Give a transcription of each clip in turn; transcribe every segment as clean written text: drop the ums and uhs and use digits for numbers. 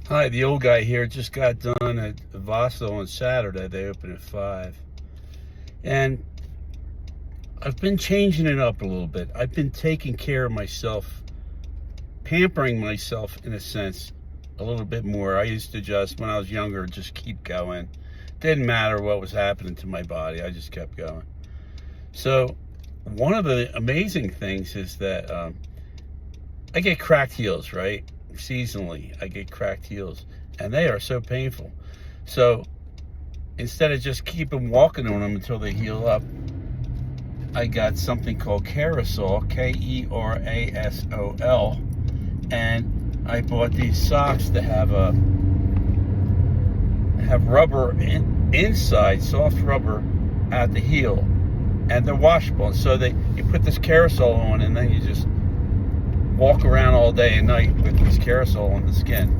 Hi, the old guy here. Just got done at Vasa on Saturday. They open at 5. And I've been changing it up a little bit. I've been taking care of myself, pampering myself in a sense, a little bit more. I used to just, when I was younger, just keep going. Didn't matter what was happening to my body. I just kept going. So one of the amazing things is that I get cracked heels, right? Seasonally, I get cracked heels, and they are so painful. So instead of just keeping walking on them until they heal up, I got something called Kerasol, Kerasol, and I bought these socks that have rubber inside, soft rubber at the heel, and they're washable. So you put this Kerasol on, and then you just walk around all day and night with this Kerasol on the skin.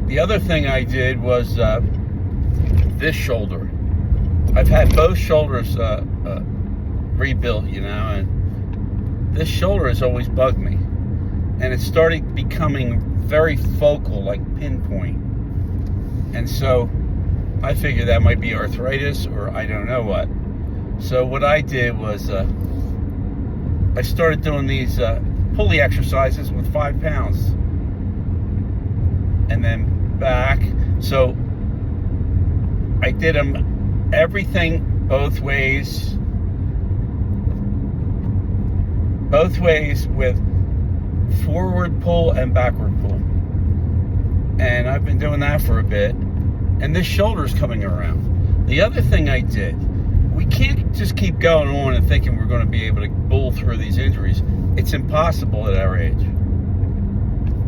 The other thing I did was this shoulder. I've had both shoulders rebuilt, and this shoulder has always bugged me. And it started becoming very focal, like pinpoint. And so I figured that might be arthritis or I don't know what. So what I did was I started doing these pulley exercises with 5 pounds and then back. So I did them everything both ways with forward pull and backward pull. And I've been doing that for a bit, and this shoulder's coming around. The other thing I did, we can't just keep going on and thinking we're going to be able to bull through these injuries. It's impossible at our age.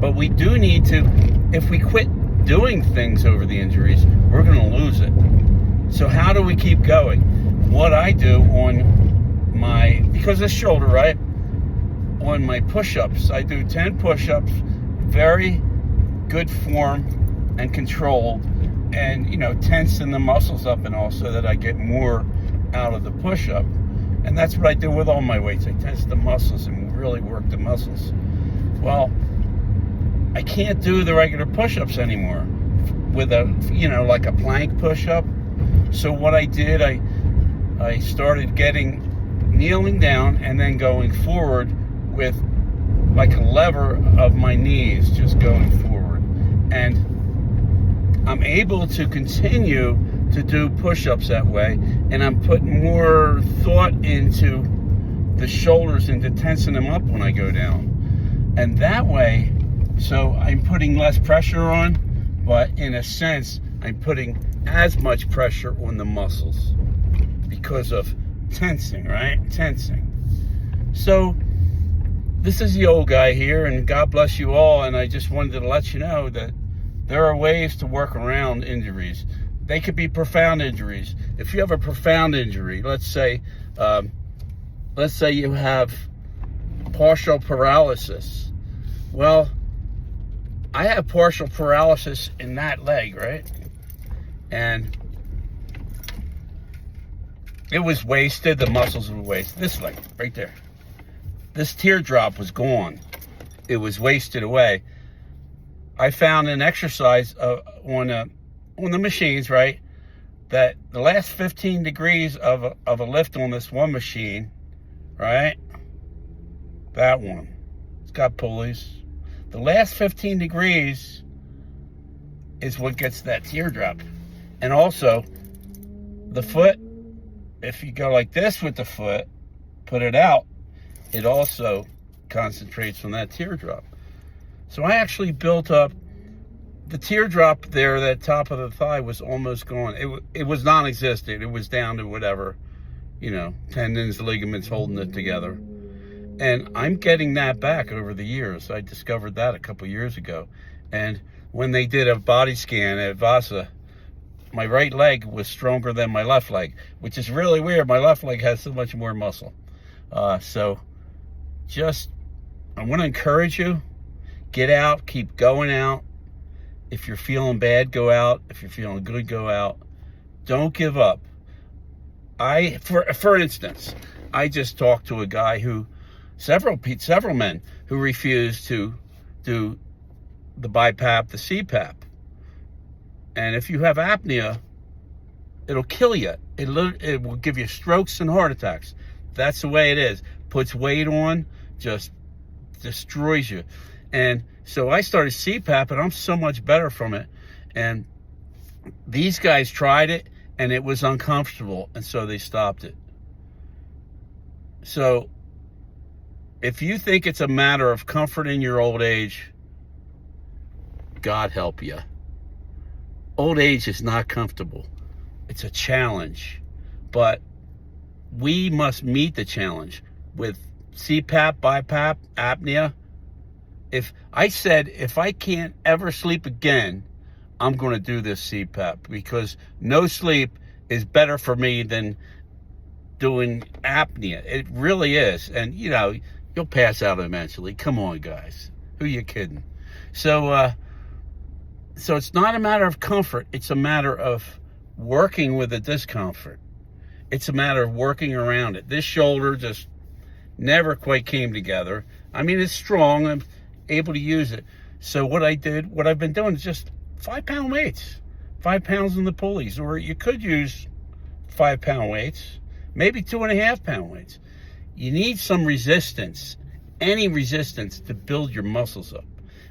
But we do need to, if we quit doing things over the injuries, we're going to lose it. So how do we keep going? What I do because this shoulder, right? On my push-ups, I do 10 push-ups, very good form and controlled, and tensing the muscles up and all so that I get more out of the push-up. And that's what I do with all my weights. I tense the muscles and really work the muscles. Well, I can't do the regular push-ups anymore with like a plank push-up. So what I did, I started kneeling down and then going forward with like a lever of my knees, just going forward. And I'm able to continue to do push-ups that way, and I'm putting more thought into the shoulders, into tensing them up when I go down. And that way, so I'm putting less pressure on, but in a sense, I'm putting as much pressure on the muscles because of tensing, right? Tensing. So this is the old guy here, and God bless you all, and I just wanted to let you know that there are ways to work around injuries. They could be profound injuries. If you have a profound injury, let's say you have partial paralysis. Well, I have partial paralysis in that leg, right? And it was wasted. The muscles were wasted. This leg, right there. This teardrop was gone. It was wasted away. I found an exercise on the machines, right, that the last 15 degrees of a lift on this one machine, right, that one, it's got pulleys. The last 15 degrees is what gets that teardrop. And also, the foot, if you go like this with the foot, put it out, it also concentrates on that teardrop. So I actually built up the teardrop there. That top of the thigh was almost gone. It was non-existent. It was down to whatever, tendons, ligaments holding it together. And I'm getting that back over the years. I discovered that a couple years ago. And when they did a body scan at Vasa, my right leg was stronger than my left leg, which is really weird. My left leg has so much more muscle. So I want to encourage you, get out, keep going out. If you're feeling bad, go out. If you're feeling good, go out. Don't give up. For instance, I just talked to a guy several men who refused to do the BiPAP, the CPAP. And if you have apnea, it'll kill you. It will give you strokes and heart attacks. That's the way it is. Puts weight on, just destroys you. And so I started CPAP, and I'm so much better from it. And these guys tried it, and it was uncomfortable, and so they stopped it. So if you think it's a matter of comfort in your old age, God help you. Old age is not comfortable. It's a challenge, but we must meet the challenge with CPAP, BiPAP, apnea. If I can't ever sleep again, I'm going to do this CPAP, because no sleep is better for me than doing apnea. It really is. And, you'll pass out eventually. Come on, guys. Who you kidding? So it's not a matter of comfort. It's a matter of working with the discomfort. It's a matter of working around it. This shoulder just never quite came together. I mean, it's strong. I'm able to use it. So what I've been doing is just 5-pound weights, 5 pounds in the pulleys, or you could use 5-pound weights, maybe 2.5-pound weights. You need some resistance, any resistance, to build your muscles up.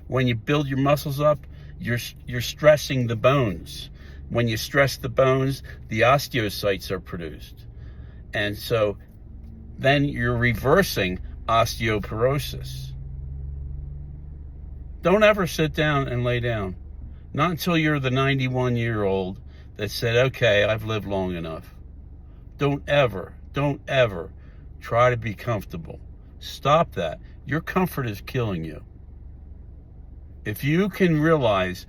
When you build your muscles up, you're stressing the bones. When you stress the bones, the osteocytes are produced. And so then you're reversing osteoporosis. Don't ever sit down and lay down. Not until you're the 91-year-old that said, okay, I've lived long enough. Don't ever try to be comfortable. Stop that. Your comfort is killing you. If you can realize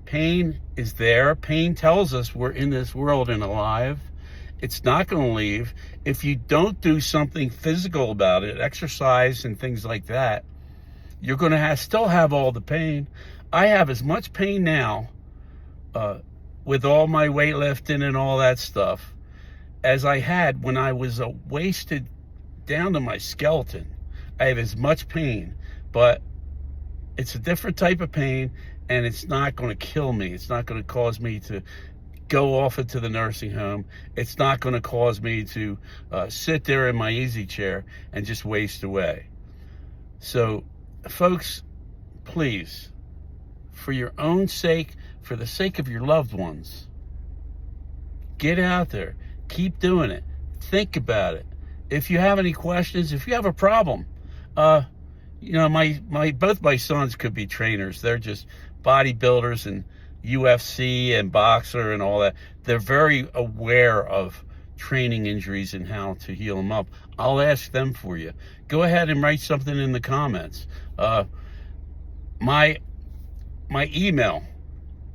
pain is there, pain tells us we're in this world and alive. It's not going to leave. If you don't do something physical about it, exercise and things like that, you're going to still have all the pain. I have as much pain now with all my weightlifting and all that stuff as I had when I was wasted down to my skeleton. I have as much pain, but it's a different type of pain, and it's not going to kill me. It's not going to cause me to go off into the nursing home. It's not going to cause me to sit there in my easy chair and just waste away. So, folks, please, for your own sake, for the sake of your loved ones, get out there. Keep doing it. Think about it. If you have any questions, if you have a problem, both my sons could be trainers. They're just bodybuilders and UFC and boxer and all that. They're very aware of training injuries and how to heal them up. I'll ask them for you. Go ahead and write something in the comments. My email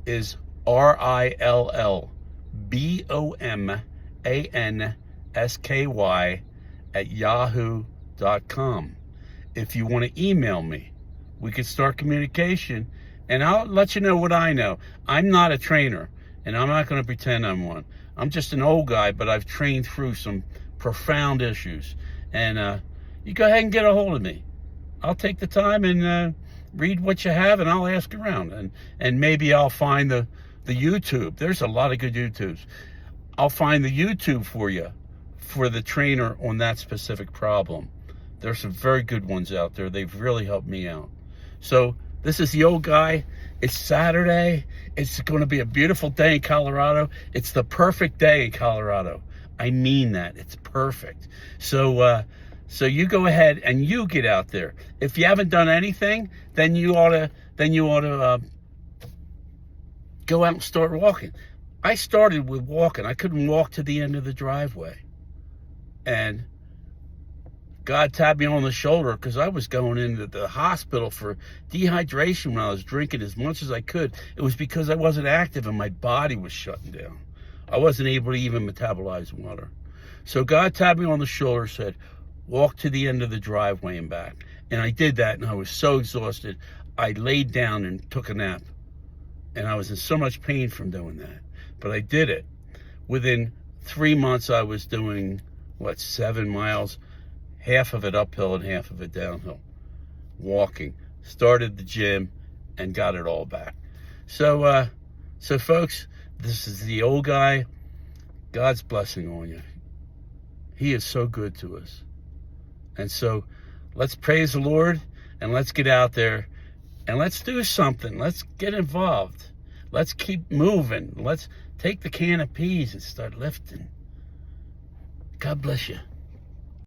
is RILLBOMANSKY@yahoo.com. If you want to email me, we can start communication, and I'll let you know what I know. I'm not a trainer, and I'm not going to pretend I'm one. I'm just an old guy, but I've trained through some profound issues. And you go ahead and get a hold of me. I'll take the time and read what you have, and I'll ask around. And maybe I'll find the YouTube. There's a lot of good YouTubes. I'll find the YouTube for you for the trainer on that specific problem. There's some very good ones out there. They've really helped me out. So this is the old guy. It's Saturday. It's going to be a beautiful day in Colorado. It's the perfect day in Colorado. I mean that. It's perfect. So you go ahead and you get out there. If you haven't done anything, then you ought to go out and start walking. I started with walking. I couldn't walk to the end of the driveway. And God tapped me on the shoulder because I was going into the hospital for dehydration when I was drinking as much as I could. It was because I wasn't active and my body was shutting down. I wasn't able to even metabolize water. So God tapped me on the shoulder, said, walk to the end of the driveway and back. And I did that, and I was so exhausted, I laid down and took a nap. And I was in so much pain from doing that. But I did it. Within 3 months, I was doing, 7 miles, half of it uphill and half of it downhill, walking. Started the gym, and got it all back. So, folks, this is the old guy. God's blessing on you. He is so good to us. And so let's praise the Lord, and let's get out there and let's do something. Let's get involved. Let's keep moving. Let's take the can of peas and start lifting. God bless you.